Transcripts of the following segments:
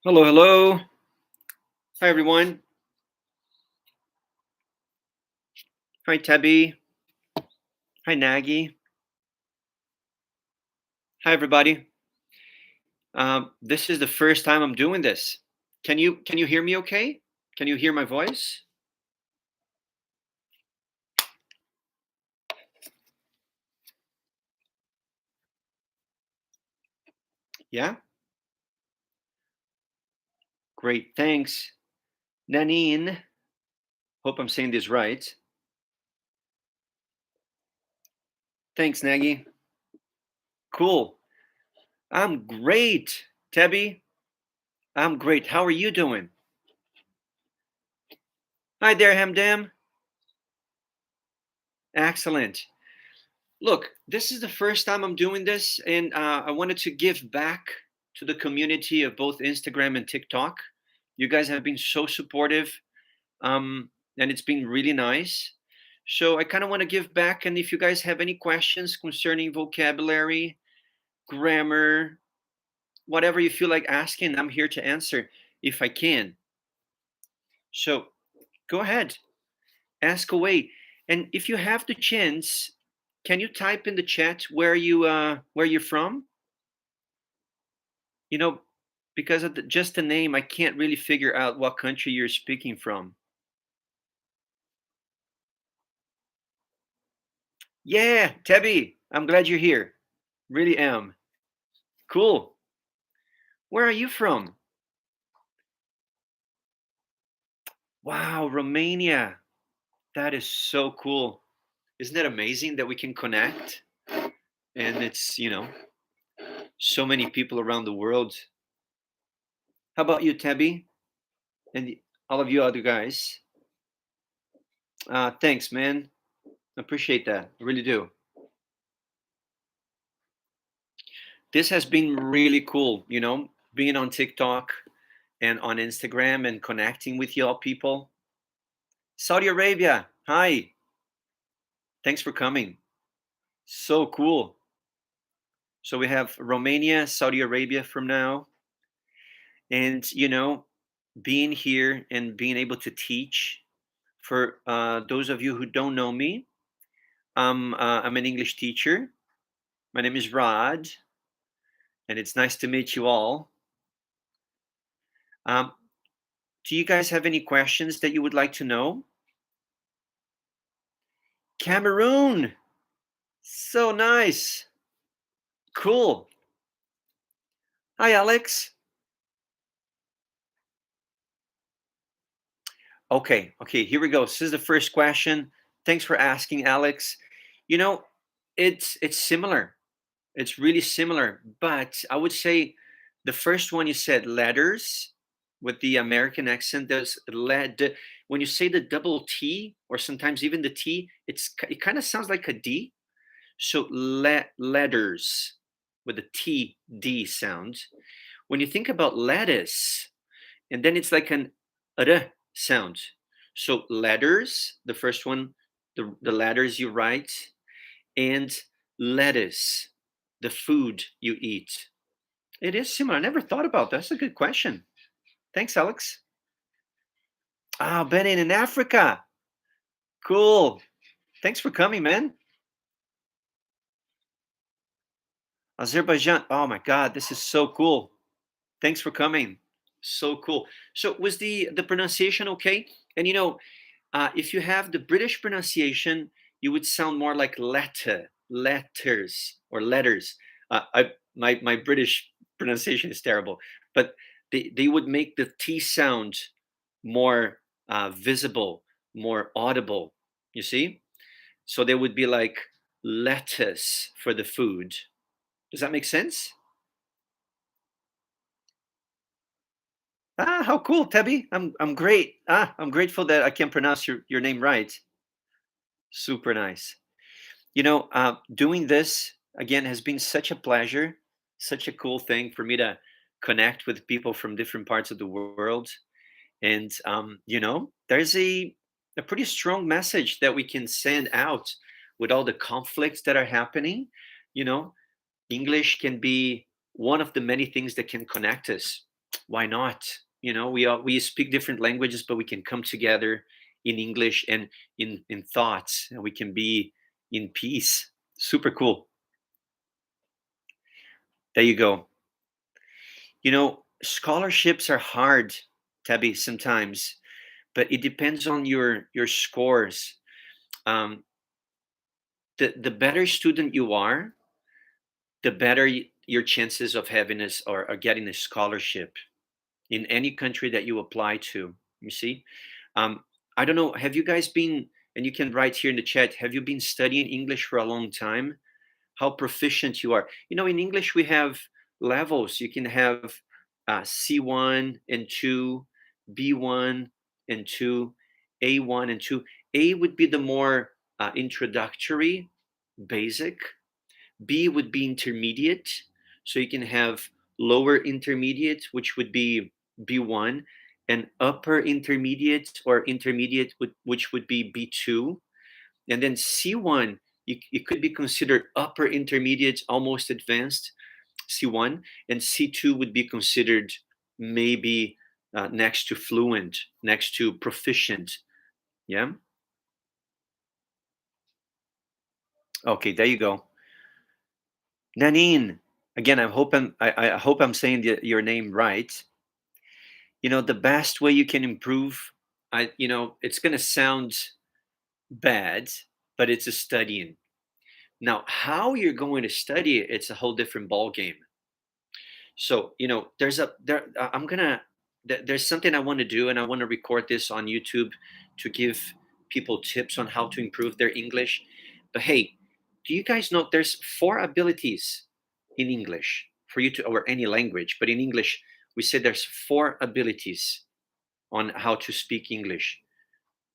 Hello, hello. Hi, everyone. Hi, Tabby. Hi, Nagy. Hi, everybody. This is the first time I'm doing this. Can you hear me? Okay? Can you hear my voice? Yeah. Great. Thanks, Nanine. Hope I'm saying this right. Thanks, Nagy. Cool. I'm great, Tabby. I'm great. How are you doing? Hi there, Hamdam. Excellent. Look, this is the first time I'm doing this, and I wanted to give back to the community of both Instagram and TikTok. You guys have been so supportive, and it's been really nice. So I kind of want to give back, and if you guys have any questions concerning vocabulary, grammar, whatever you feel like asking, I'm here to answer if I can. So go ahead, ask away. And if you have the chance, can you type in the chat where you're from? You know, because of just the name, I can't really figure out what country you're speaking from. Yeah, Tabby, I'm glad you're here. Really am. Cool. Where are you from? Wow, Romania. That is so cool. Isn't that amazing that we can connect? And it's, so many people around the world. How about you, Tabby? And all of you other guys? Thanks, man. Appreciate that. I really do. This has been really cool, being on TikTok and on Instagram and connecting with y'all people. Saudi Arabia, hi. Thanks for coming. So cool. So we have Romania, Saudi Arabia from now. And, being here and being able to teach for those of you who don't know me, I'm an English teacher. My name is Rod, and it's nice to meet you all. Um, do you guys have any questions that you would like to know? Cameroon. So nice. Cool. Hi, Alex. Okay, here we go. This is the first question. Thanks for asking, Alex. You know, it's similar. It's really similar, but I would say the first one you said letters with the American accent. There's led when you say the double T or sometimes even the T. It kind of sounds like a D. So letters with the T D sound. When you think about lettuce, and then it's like an R sound. So letters, the first one, the letters you write, and lettuce, the food you eat. It is similar. I never thought about that. That's a good question. Thanks, Alex. Ah, Benin in Africa. Cool. Thanks for coming, man. Azerbaijan. Oh my God, this is so cool. Thanks for coming. So cool. So was the pronunciation okay? And if you have the British pronunciation, you would sound more like letters, or letters. My British pronunciation is terrible, but they would make the T sound more visible, more audible. You see, so they would be like lettuce for the food. Does that make sense? Ah, how cool, Tabby. I'm great. Ah, I'm grateful that I can pronounce your name right. Super nice. Doing this again has been such a pleasure, such a cool thing for me to connect with people from different parts of the world. And there's a pretty strong message that we can send out with all the conflicts that are happening. You know, English can be one of the many things that can connect us. Why not? We speak different languages, but we can come together in English and in thoughts, and we can be in peace. Super cool. There you go. Scholarships are hard, Tabby, sometimes, but it depends on your scores. Um, the better student you are, the better your chances of having this or getting a scholarship in any country that you apply to. You see, um, I don't know. Have you guys been? And you can write here in the chat. Have you been studying English for a long time? How proficient you are? In English we have levels. You can have C1 and 2, B1 and 2, A1 and 2. A would be the more introductory, basic. B would be intermediate. So you can have lower intermediate, which would be B1, and upper intermediate or intermediate, which would be B2. And then C1, it could be considered upper intermediate, almost advanced, C1. And C2 would be considered maybe next to fluent, next to proficient. Yeah. Okay, there you go. Nanine, again, I hope I'm saying your name right. The best way you can improve, it's going to sound bad, but it's a studying. Now, how you're going to study it, it's a whole different ball game. So, there's something I want to do, and I want to record this on YouTube to give people tips on how to improve their English. But hey, do you guys know there's four abilities in English for you to, or any language, but in English, we say there's four abilities on how to speak English.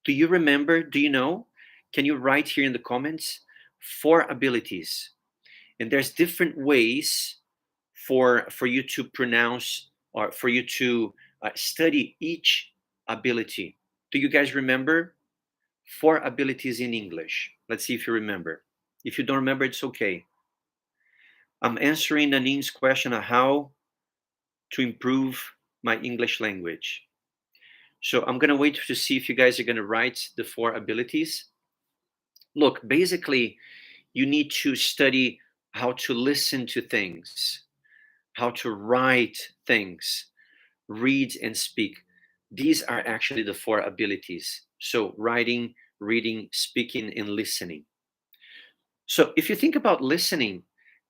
Do you remember? Do you know? Can you write here in the comments? Four abilities. And there's different ways for you to pronounce or for you to study each ability. Do you guys remember? Four abilities in English. Let's see if you remember. If you don't remember, it's okay. I'm answering Nanine's question on how to improve my English language. So I'm going to wait to see if you guys are going to write the four abilities. Look, basically, you need to study how to listen to things, how to write things, read and speak. These are actually the four abilities. So, writing, reading, speaking, and listening. So, if you think about listening,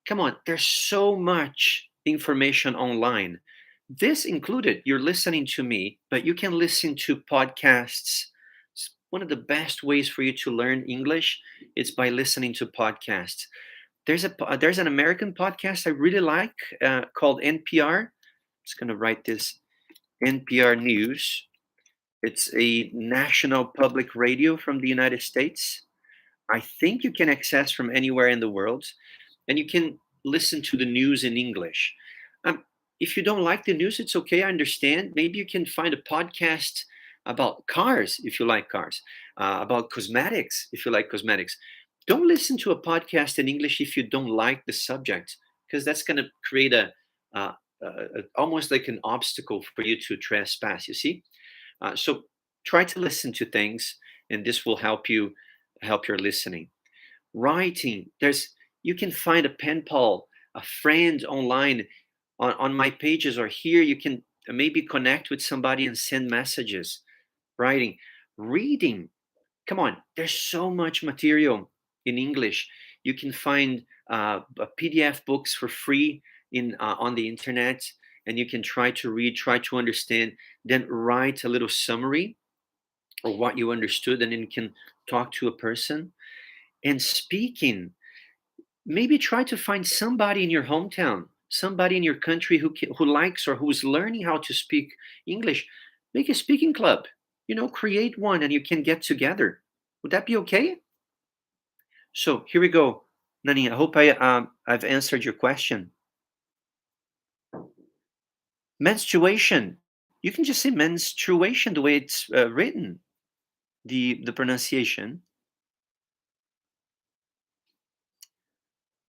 come on, there's so much information online. This included, you're listening to me, but you can listen to podcasts. One of the best ways for you to learn English is by listening to podcasts. There's an American podcast I really like called NPR. Just going to write this NPR News. It's a national public radio from the United States. I think you can access from anywhere in the world, and you can listen to the news in English. Um, if you don't like the news, it's okay. I understand. Maybe you can find a podcast about cars if you like cars, about cosmetics if you like cosmetics. Don't listen to a podcast in English if you don't like the subject, because that's going to create uh, almost like an obstacle for you to trespass. You see, so try to listen to things, and this will help your listening. Writing, there's you can find a pen pal, a friend online on my pages or here. You can maybe connect with somebody and send messages. Writing, reading. Come on, there's so much material in English. You can find PDF books for free in on the internet, and you can try to read, try to understand, then write a little summary or what you understood, and then you can talk to a person. And speaking, maybe try to find somebody in your hometown, somebody in your country who likes or who's learning how to speak English. Make a speaking club. Create one, and you can get together. Would that be okay? So here we go, Nani. I hope I've answered your question. Menstruation. You can just say menstruation the way it's written. The pronunciation.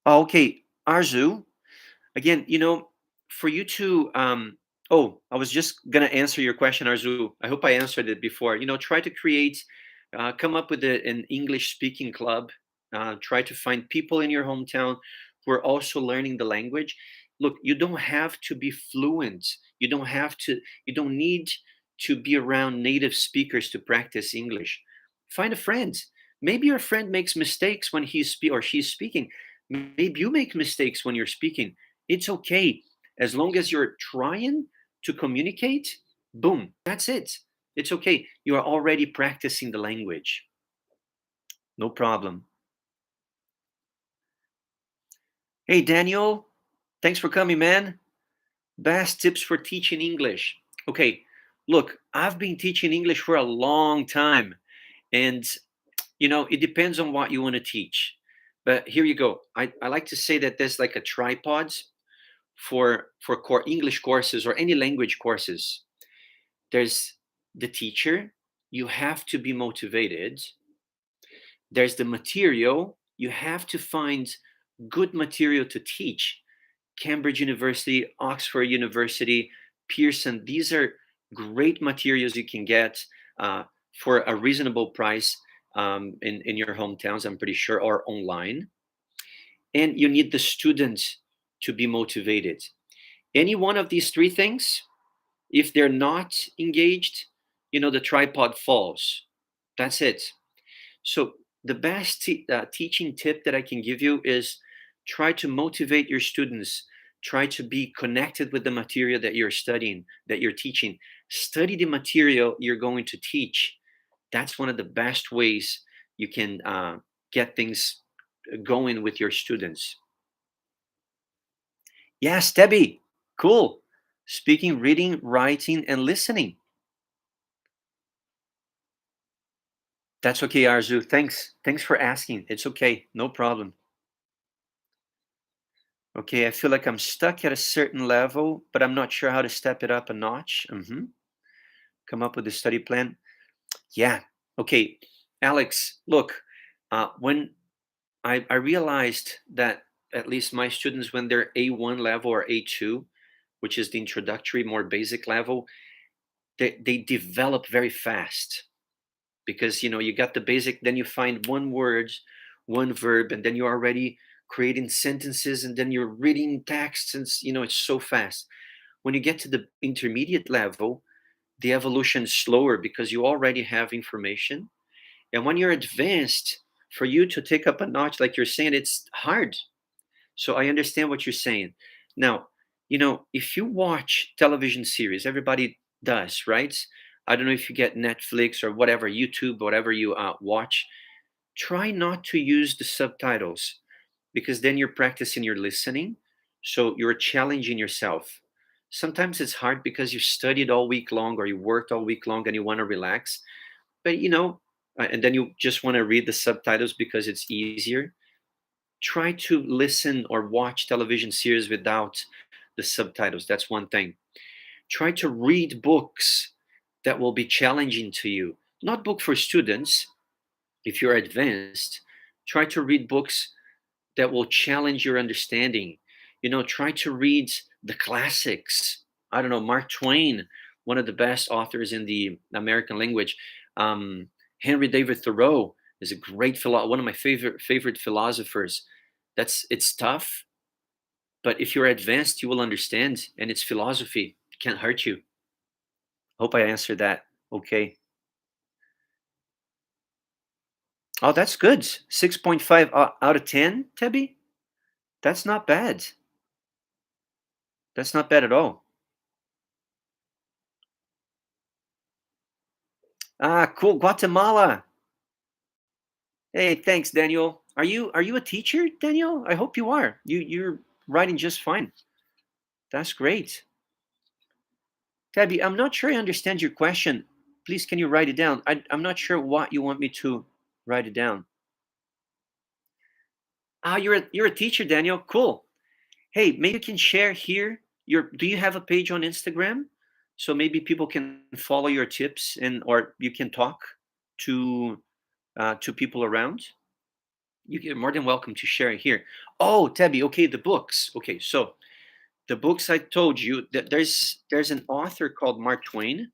Oh, okay, Arzu. Again, for you to oh, I was just gonna answer your question, Arzu. I hope I answered it before. Try to create, come up with an English speaking club. Try to find people in your hometown who are also learning the language. Look, you don't have to be fluent. You don't need to be around native speakers to practice English. Find a friend. Maybe your friend makes mistakes when or she's speaking. Maybe you make mistakes when you're speaking. It's okay. As long as you're trying to communicate, boom, that's it. It's okay. You are already practicing the language. No problem. Hey, Daniel, thanks for coming, man. Best tips for teaching English. Okay, look, I've been teaching English for a long time, and it depends on what you want to teach. But here you go. I like to say that there's like a tripod for core English courses or any language courses. There's the teacher. You have to be motivated. There's the material. You have to find good material to teach. Cambridge University, Oxford University, Pearson. These are great materials you can get uh, for a reasonable price in your hometowns, I'm pretty sure, or online. And you need the students to be motivated. Any one of these three things, if they're not engaged, the tripod falls. That's it. So the best teaching tip that I can give you is try to motivate your students. Try to be connected with the material that you're studying, that you're teaching. Study the material you're going to teach. That's one of the best ways you can get things going with your students. Yes, Debbie. Cool. Speaking, reading, writing, and listening. That's okay, Arzu. Thanks. Thanks for asking. It's okay. No problem. Okay, I feel like I'm stuck at a certain level, but I'm not sure how to step it up a notch. Come up with a study plan. Yeah. Okay, Alex, look, when I realized that at least my students, when they're A1 level or A2, which is the introductory, more basic level, they develop very fast because you got the basic, then you find one word, one verb, and then you're already creating sentences, and then you're reading texts, and it's so fast. When you get to the intermediate level, the evolution is slower because you already have information. And when you're advanced, for you to take up a notch, like you're saying, it's hard. So I understand what you're saying. Now, if you watch television series, everybody does, right? I don't know if you get Netflix or whatever, YouTube, whatever you watch. Try not to use the subtitles because then you're practicing your listening. So you're challenging yourself. Sometimes it's hard because you studied all week long or you worked all week long and you want to relax. But, and then you just want to read the subtitles because it's easier. Try to listen or watch television series without the subtitles. That's one thing. Try to read books that will be challenging to you. Not book for students. If you're advanced, try to read books that will challenge your understanding. Try to read the classics. I don't know, Mark Twain, one of the best authors in the American language. Henry David Thoreau is a great one of my favorite philosophers. It's tough, but if you're advanced, you will understand, and it's philosophy. It can't hurt you. Hope I answered that. Okay. Oh, that's good. 6.5 out of 10, Tebby. That's not bad. That's not bad at all. Ah, cool. Guatemala. Hey, thanks, Daniel. Are you a teacher, Daniel? I hope you are. You're writing just fine. That's great. Tabby, I'm not sure I understand your question. Please, can you write it down? I'm not sure what you want me to write it down. Ah, you're a teacher, Daniel. Cool. Hey, maybe you can share here your. Do you have a page on Instagram? So maybe people can follow your tips and or you can talk to people around. You're more than welcome to share it here. Oh, Tabby. Okay, the books. Okay, so the books I told you that there's an author called Mark Twain. Give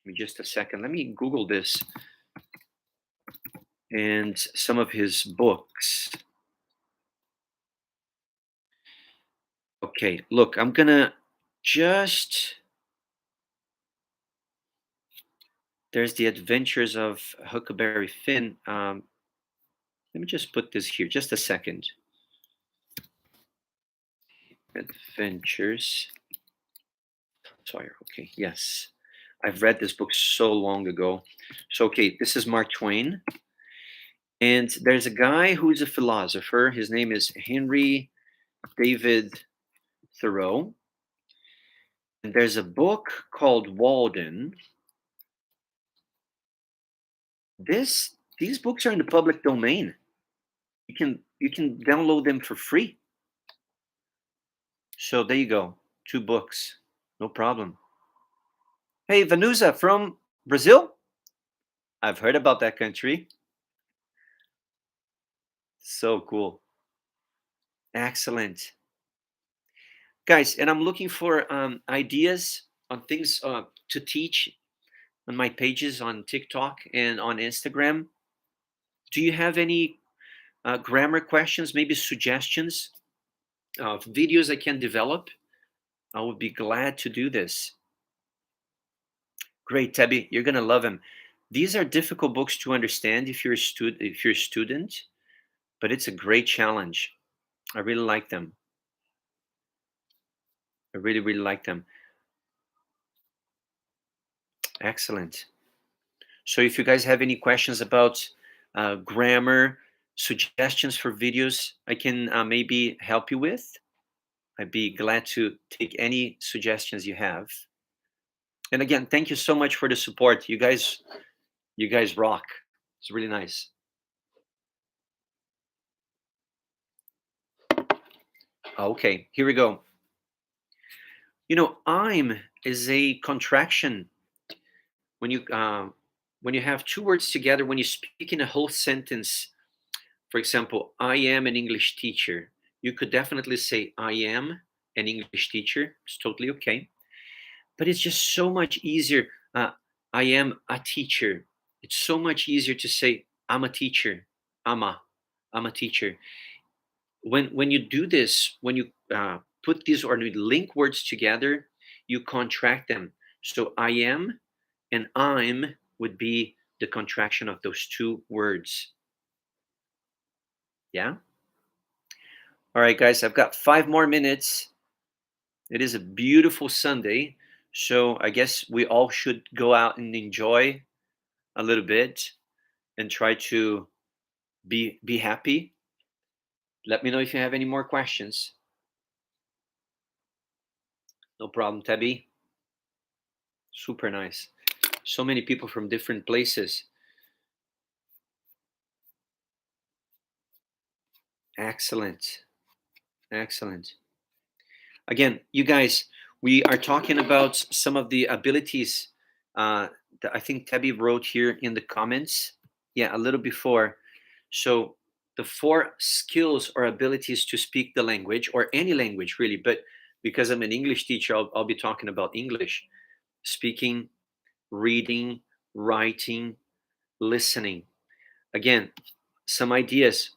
me just a second. Let me Google this and some of his books. Okay, look, I'm gonna just there's the Adventures of Huckleberry Finn. Let me just put this here, just a second. Adventures. Sawyer. Okay, yes, I've read this book so long ago. So okay, this is Mark Twain, and there's a guy who's a philosopher. His name is Henry David Thoreau, and there's a book called Walden. These books are in the public domain. You can download them for free. So there you go. Two books. No problem. Hey, Vanusa from Brazil? I've heard about that country. So cool. Excellent. Guys, and I'm looking for ideas on things to teach on my pages on TikTok and on Instagram. Do you have any grammar questions, maybe suggestions of videos I can develop? I would be glad to do this. Great, Tabby, you're gonna love them. These are difficult books to understand if you're a student, but it's a great challenge. I really like them. I really, really like them. Excellent. So if you guys have any questions about grammar, suggestions for videos I can maybe help you with, I'd be glad to take any suggestions you have. And again, thank you so much for the support. You guys rock. It's really nice. Okay, here we go. I'm is a contraction when you have two words together when you speak in a whole sentence. For example, I am an English teacher. You could definitely say I am an English teacher. It's totally okay. But it's just so much easier. I am a teacher. It's so much easier to say I'm a teacher. I'm a I'm a teacher. When you do this, when you put these or you link words together, you contract them. So I am and I'm would be the contraction of those two words. Yeah. All right, guys. I've got 5 more minutes. It is a beautiful Sunday, so I guess we all should go out and enjoy a little bit and try to be happy. Let me know if you have any more questions. No problem, Tabby. Super nice. So many people from different places. Excellent. Excellent. Again, you guys, we are talking about some of the abilities that I think Tabby wrote here in the comments. Yeah, a little before. So the four skills or abilities to speak the language or any language really, but because I'm an English teacher, I'll be talking about English, speaking, reading, writing, listening. Again, some ideas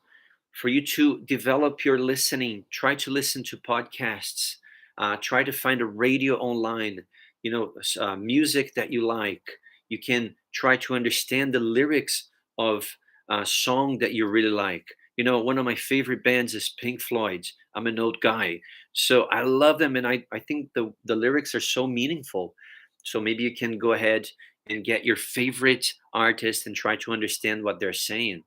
for you to develop your listening. Try to listen to podcasts. Try to find a radio online. Music that you like. You can try to understand the lyrics of a song that you really like. One of my favorite bands is Pink Floyd. I'm an old guy, so I love them, and I think the lyrics are so meaningful. So maybe you can go ahead and get your favorite artist and try to understand what they're saying.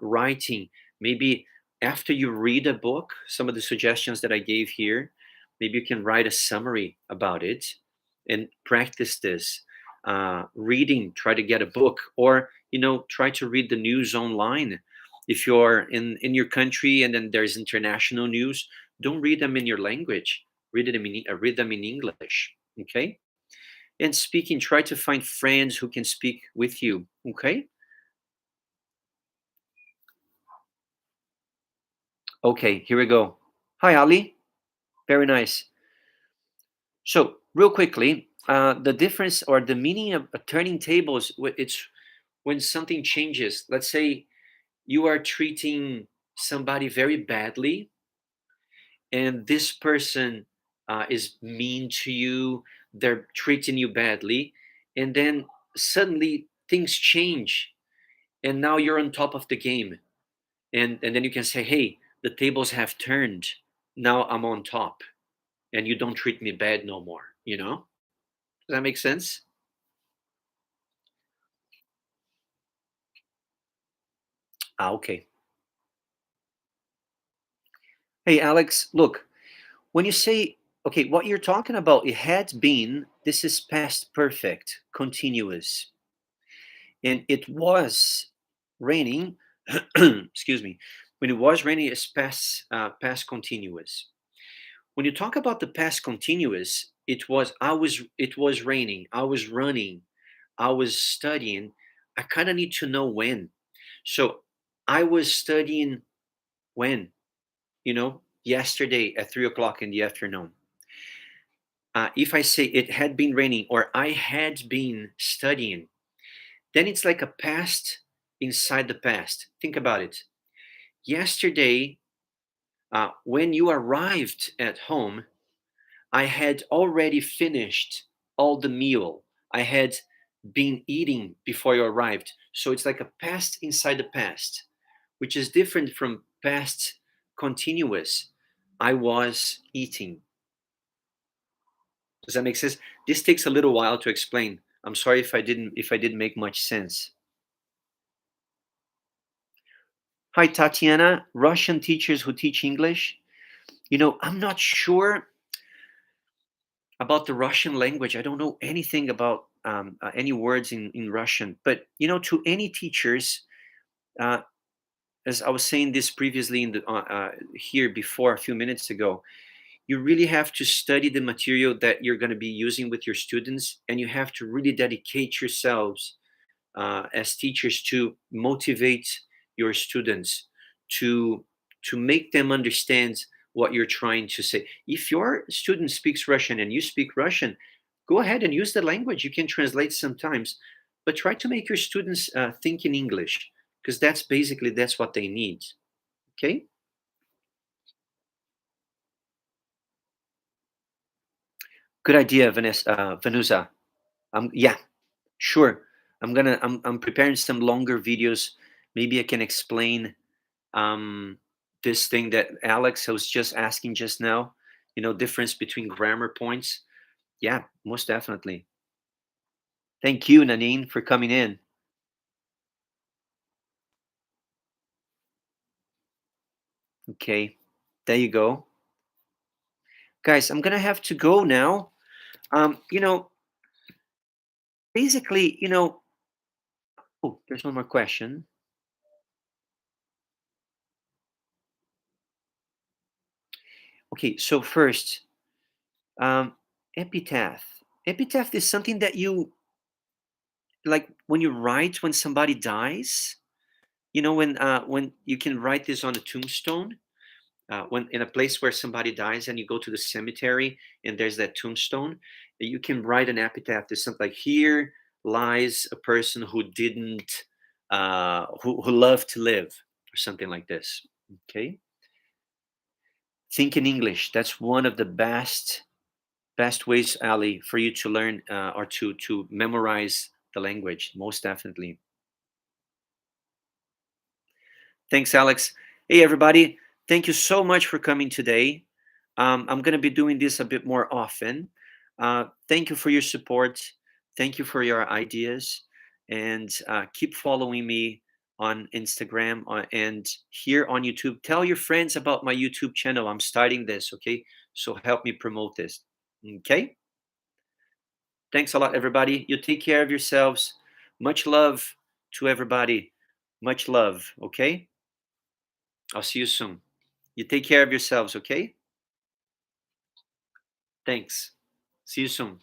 writing. Maybe after you read a book, some of the suggestions that I gave here, maybe you can write a summary about it and practice this. Reading, try to get a book, or try to read the news online. If you're in your country and then there's international news, don't read them in your language. Read them in English. Okay. And speaking, try to find friends who can speak with you. Okay. Okay, here we go. Hi, Ali. Very nice. So, real quickly, the difference or the meaning of turning tables, it's when something changes. Let's say you are treating somebody very badly, and this person is mean to you, they're treating you badly, and then suddenly things change, and now you're on top of the game. And then you can say, hey, the tables have turned. Now I'm on top, and you don't treat me bad no more. Does that make sense? Okay. Hey, Alex, look, when you say, okay, what you're talking about, it had been, this is past perfect, continuous, and it was raining. Excuse me. When it was raining, it's past continuous. When you talk about the past continuous, it was raining, I was running, I was studying. I kind of need to know when. So I was studying when, yesterday at 3 o'clock in the afternoon. If I say it had been raining or I had been studying, then it's like a past inside the past. Think about it. Yesterday, when you arrived at home, I had already finished all the meal. I had been eating before you arrived. So it's like a past inside the past, which is different from past continuous. I was eating. Does that make sense? This takes a little while to explain. I'm sorry if I didn't make much sense. Hi Tatiana, Russian teachers who teach English. I'm not sure about the Russian language. I don't know anything about any words in Russian. But to any teachers, uh, as I was saying this previously here before a few minutes ago, you really have to study the material that you're going to be using with your students, and you have to really dedicate yourselves as teachers to motivate your students to to make them understand what you're trying to say. If your student speaks Russian and you speak Russian, go ahead and use the language. You can translate sometimes, but try to make your students think in English, because that's what they need. Okay. Good idea, Vanessa, Vanusa. Yeah, sure. I'm preparing some longer videos. Maybe I can explain um, this thing that Alex was just asking just now. Difference between grammar points. Yeah, most definitely. Thank you, Nanine, for coming in. Okay, there you go, guys. I'm gonna have to go now. Basically, Oh, there's one more question. Okay, so first, um, epitaph. Epitaph is something that you like when you write when somebody dies. When you can write this on a tombstone, when in a place where somebody dies and you go to the cemetery and there's that tombstone, you can write an epitaph. There's something like, here lies a person who didn't who loved to live, or something like this. Okay. Think in English. That's one of the best ways, Ali, for you to learn or to memorize the language. Most definitely. Thanks, Alex. Hey, everybody. Thank you so much for coming today. I'm going to be doing this a bit more often. Thank you for your support. Thank you for your ideas. And keep following me on Instagram and here on YouTube. Tell your friends about my YouTube channel. I'm starting this, okay? So help me promote this. Okay? Thanks a lot, everybody. You take care of yourselves. Much love to everybody. Much love, okay? I'll see you soon. You take care of yourselves, okay? Thanks. See you soon.